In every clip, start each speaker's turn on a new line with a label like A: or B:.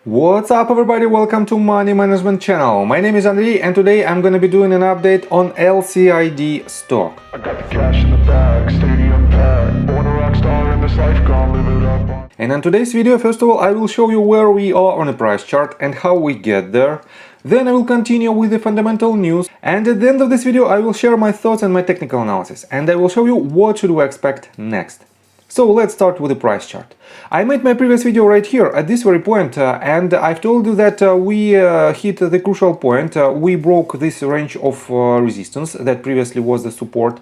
A: What's up everybody, welcome to Money Management channel. My name is Andrei and today I'm gonna be doing an update on LCID stock.
B: I got the cash in the bag, stadium packed, born a rock star in this life, gonna live it up.
A: And in today's video, first of all, I will show you where we are on a price chart and how we get there. Then I will continue with the fundamental news, and at the end of this video I will share my thoughts and my technical analysis, and I will show you what should we expect next. So let's start with the price chart. I made my previous video right here at this very point, and I've told you that we hit the crucial point. We broke this range of resistance that previously was the support,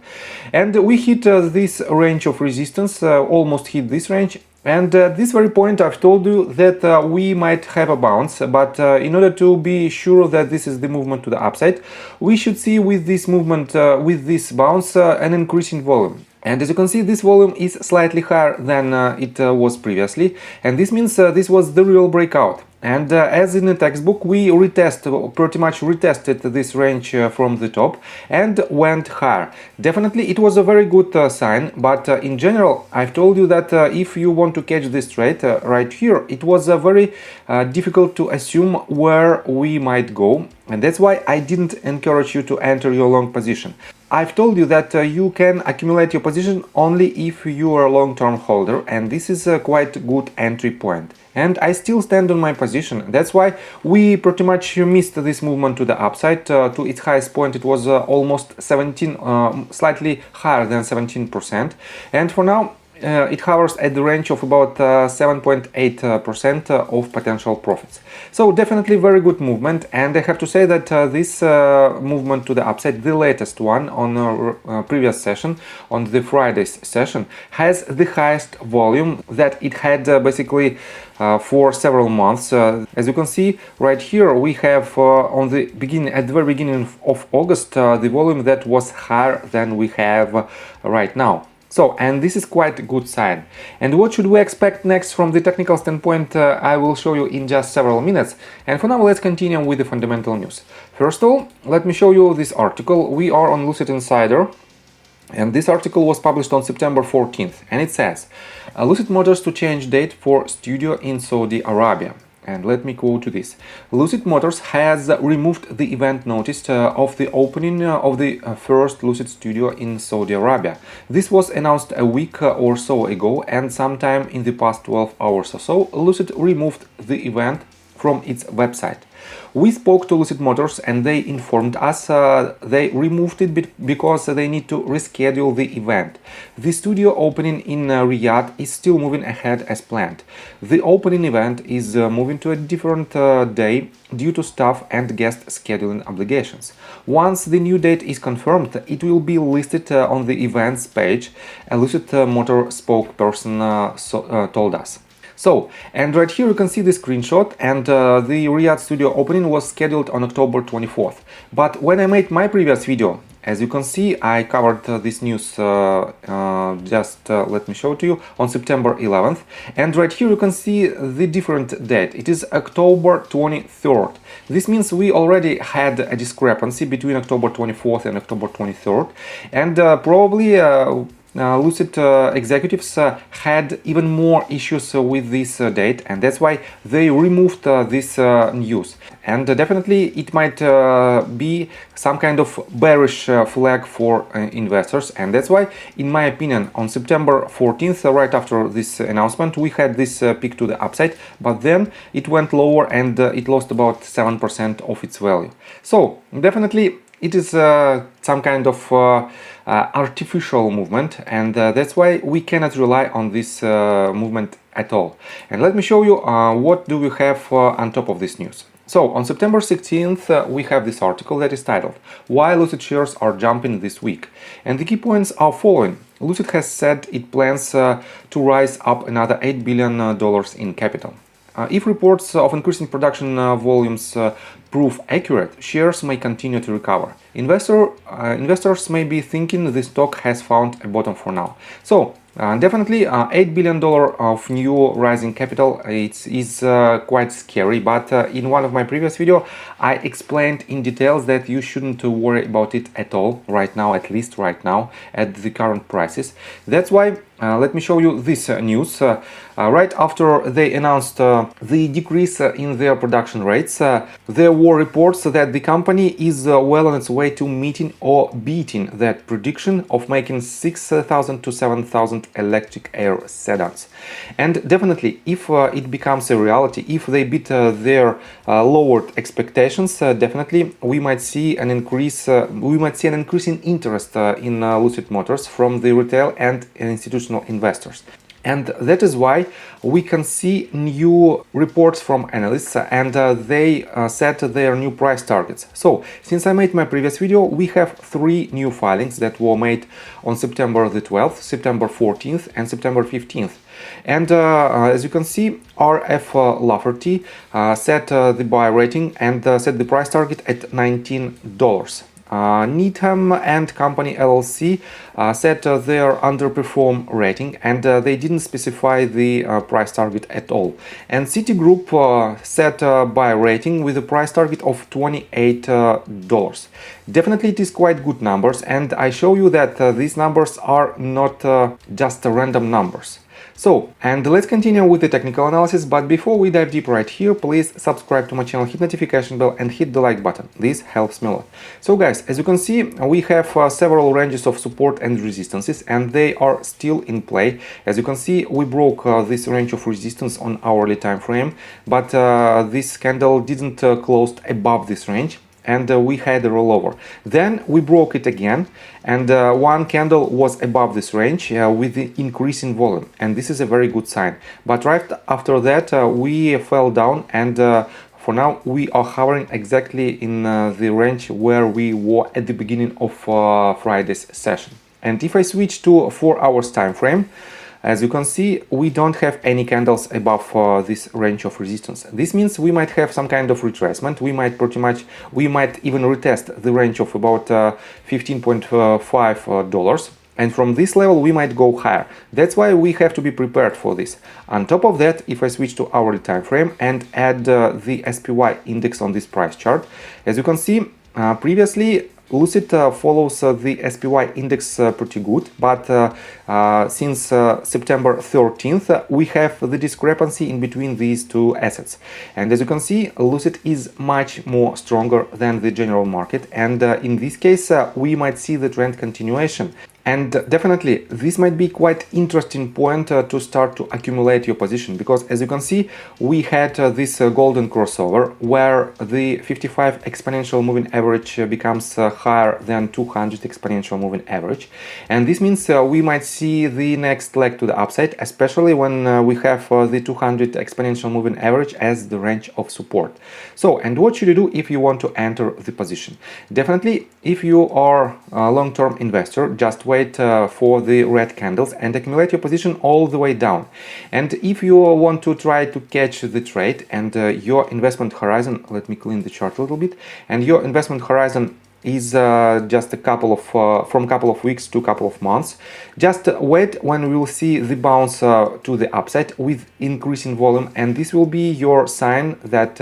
A: and we hit this range of resistance, almost hit this range. And at this very point I've told you that we might have a bounce, but in order to be sure that this is the movement to the upside, we should see with this movement, with this bounce, an increase in volume. And as you can see, this volume is slightly higher than it was previously, and this means this was the real breakout. And as in the textbook, we pretty much retested this range from the top and went higher. Definitely it was a very good sign, but in general I've told you that if you want to catch this trade right here, it was very difficult to assume where we might go, and that's why I didn't encourage you to enter your long position. I've told you that you can accumulate your position only if you are a long-term holder, and this is a quite good entry point. And I still stand on my position. That's why we pretty much missed this movement to the upside. To its highest point it was almost 17, slightly higher than 17%, and for now it hovers at the range of about 7.8% of potential profits. So definitely very good movement, and I have to say that this movement to the upside, the latest one on our previous session, on the Friday's session, has the highest volume that it had basically for several months. As you can see right here, we have at the very beginning of August, the volume that was higher than we have right now. So, and this is quite a good sign. And what should we expect next from the technical standpoint, I will show you in just several minutes. And for now, let's continue with the fundamental news. First of all, let me show you this article. We are on Lucid Insider, and this article was published on September 14th, and it says, Lucid Motors to change date for studio in Saudi Arabia. And let me quote to this. Lucid Motors has removed the event notice of the opening of the first Lucid studio in Saudi Arabia. This was announced a week or so ago, and sometime in the past 12 hours or so, Lucid removed the event from its website. We spoke to Lucid Motors and they informed us they removed it because they need to reschedule the event. The studio opening in Riyadh is still moving ahead as planned. The opening event is moving to a different day due to staff and guest scheduling obligations. Once the new date is confirmed, it will be listed on the events page, a Lucid Motor spokesperson told us. So, and right here you can see the screenshot, and the Riyadh studio opening was scheduled on October 24th. But when I made my previous video, as you can see, I covered this news, let me show it to you, on September 11th. And right here you can see the different date. It is October 23rd. This means we already had a discrepancy between October 24th and October 23rd. And probably Lucid executives had even more issues with this date, and that's why they removed this news. And definitely it might be some kind of bearish flag for investors, and that's why, in my opinion, on September 14th, right after this announcement, we had this peak to the upside, but then it went lower and it lost about 7% of its value. So definitely it is some kind of artificial movement, and that's why we cannot rely on this movement at all. And let me show you what do we have on top of this news. So on September 16th we have this article that is titled "Why Lucid shares are jumping this week?" And the key points are following. Lucid has said it plans to rise up another $8 billion in capital. If reports of increasing production volumes prove accurate, shares may continue to recover. Investors may be thinking the stock has found a bottom for now. So definitely $8 billion of new rising capital, it is quite scary, but in one of my previous videos I explained in details that you shouldn't worry about it at all right now, at least right now at the current prices. That's why let me show you this news. Right after they announced the decrease in their production rates, there were reports that the company is well on its way to meeting or beating that prediction of making 6,000 to 7,000 electric air sedans. And definitely, if it becomes a reality, if they beat their lowered expectations, definitely we might see an increase. We might see an increase in interest in Lucid Motors from the retail and institutional investors. And that is why we can see new reports from analysts, and they set their new price targets. So, since I made my previous video, we have 3 new filings that were made on September the 12th, September 14th, and September 15th. And as you can see, RF Lafferty set the buy rating and set the price target at $19. Needham and Company LLC set their underperform rating, and they didn't specify the price target at all. And CITIGROUP set a buy rating with a price target of $28. Definitely it is quite good numbers, and I show you that these numbers are not just random numbers. So, and let's continue with the technical analysis, but before we dive deep right here, please subscribe to my channel, hit notification bell and hit the like button. This helps me a lot. So guys, as you can see, we have several ranges of support and resistances, and they are still in play. As you can see, we broke this range of resistance on hourly time frame, but this candle didn't close above this range. And we had a rollover. Then we broke it again, and one candle was above this range with the increase in volume, and this is a very good sign. But right after that we fell down, and for now we are hovering exactly in the range where we were at the beginning of Friday's session. And if I switch to 4 hours time frame, as you can see, we don't have any candles above this range of resistance. This means we might have some kind of retracement. We might even retest the range of about $15.5. And from this level, we might go higher. That's why we have to be prepared for this. On top of that, if I switch to hourly time frame and add the SPY index on this price chart, as you can see, previously, Lucid follows the SPY index pretty good, but since September 13th, we have the discrepancy in between these two assets. And as you can see, Lucid is much more stronger than the general market, and in this case, we might see the trend continuation. And definitely, this might be quite interesting point to start to accumulate your position, because as you can see, we had this golden crossover where the 55 exponential moving average becomes higher than 200 exponential moving average. And this means we might see the next leg to the upside, especially when we have the 200 exponential moving average as the range of support. So, and what should you do if you want to enter the position? Definitely, if you are a long-term investor, just wait for the red candles and accumulate your position all the way down. And if you want to try to catch the trade and your investment horizon, let me clean the chart a little bit, and your investment horizon is just from couple of weeks to couple of months, just wait when we will see the bounce to the upside with increasing volume, and this will be your sign that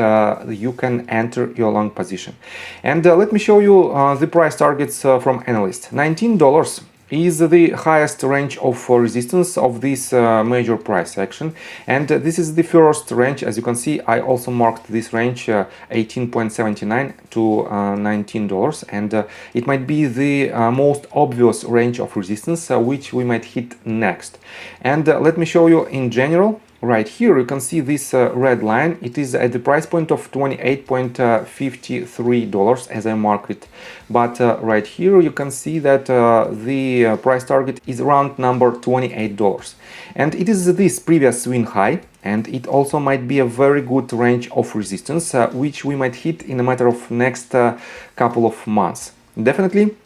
A: you can enter your long position. And let me show you the price targets from analysts. $19 is the highest range of resistance of this major price action, and this is the first range. As you can see, I also marked this range 18.79 to $19, and it might be the most obvious range of resistance which we might hit next. And let me show you in general. Right here you can see this red line. It is at the price point of $28.53 as I marked it, but right here you can see that the price target is around number $28, and it is this previous swing high, and it also might be a very good range of resistance which we might hit in a matter of next couple of months. Definitely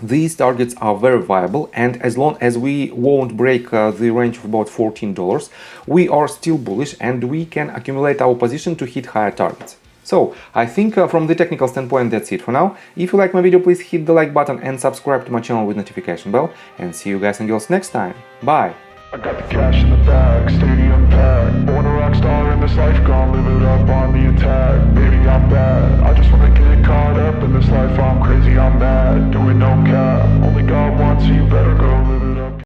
A: these targets are very viable, and as long as we won't break the range of about $14, we are still bullish and we can accumulate our position to hit higher targets. So, I think from the technical standpoint that's it for now. If you like my video, please hit the like button and subscribe to my channel with notification bell, and see you guys and girls next time. Bye!
B: I got the cash in the bag, stadium packed. Born a rock star in this life, gonna live it up on the attack. Baby, I'm bad, I just wanna get caught up in this life. I'm crazy, I'm mad, doing no cap. Only God wants, so you better go live.